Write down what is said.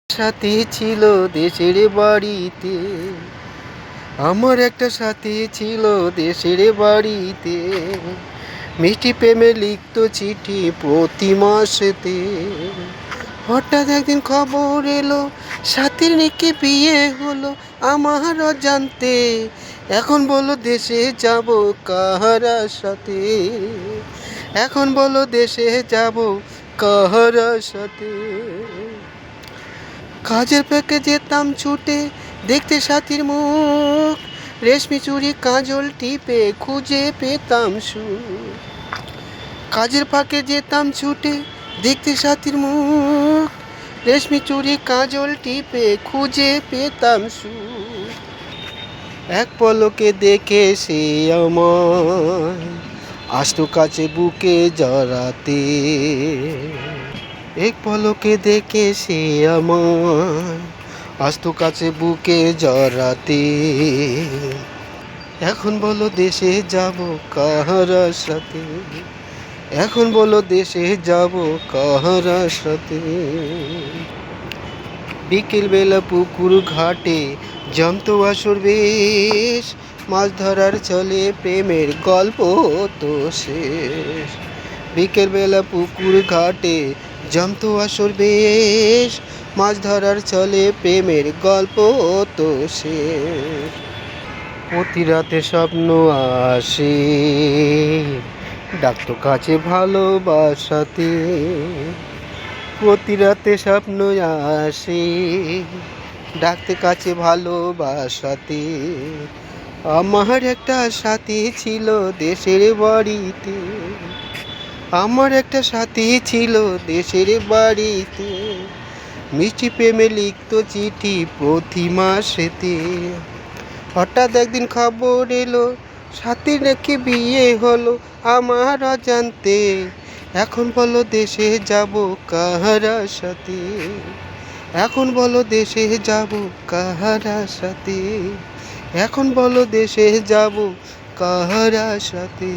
সাথী ছিল দেশের বাড়িতে, আমার একটা সাথী ছিল দেশের বাড়িতে। মিষ্টি প্রেমে লিখতো চিঠি প্রতি মাসেতে। হঠাৎ একদিন খবর এলো সাথীর নাকি বিয়ে হলো আমার অজান্তে। এখন বলো দেশে যাব কাহার সাথে, এখন বলো দেশে যাব কাহার সাথে। কাজের ফাঁকে যেতাম ছুটে দেখতে সাথীর মুখ, রেশমি চুড়ি কাজল টিপে খুঁজে পেতাম সুখ। কাজের ফাঁকে যেতাম ছুটে দেখতে সাথীর মুখ, রেশমি চুড়ি কাজল টিপে খুঁজে পেতাম সুখ। এক পলকে দেখে সে আমায় আসতো কাছে বুকে জড়াতে। এক পলকে দেখে সে আমায় আসতো কাছে বুকে জড়াতে। এখন বলো দেশে যাব কাহার সাথে, এখন বলো দেশে যাব কাহার সাথে। বিকেলবেলা পুকুর ঘাটে জমতো আসর বেশ, মাছ ধরার চলে প্রেমের গল্প তো শেষ। বিকেলবেলা পুকুর ঘাটে জমতো আসর বেশ, মাছ ধরার চলে প্রেমের গল্প তো শেষ। প্রতি রাতে স্বপ্ন আসে ডাকতো কাছে ভালোবাসাতে। প্রতি রাতে স্বপ্ন আসে ডাকতে কাছে ভালোবাসাতে। আমার একটা সাথী ছিল দেশের বাড়িতে, আমার একটা সাথী ছিল দেশের বাড়িতে। মিষ্টি প্রেমে লিখতো চিঠি প্রতি মাসেতে। হঠাৎ একদিন খবর এলো সাথীর নাকি বিয়ে হলো আমার অজান্তে। এখন বলো দেশে যাব কাহার সাথে, এখন বলো দেশে যাব কাহার সাথে, এখন বলো দেশে যাব কাহার সাথে।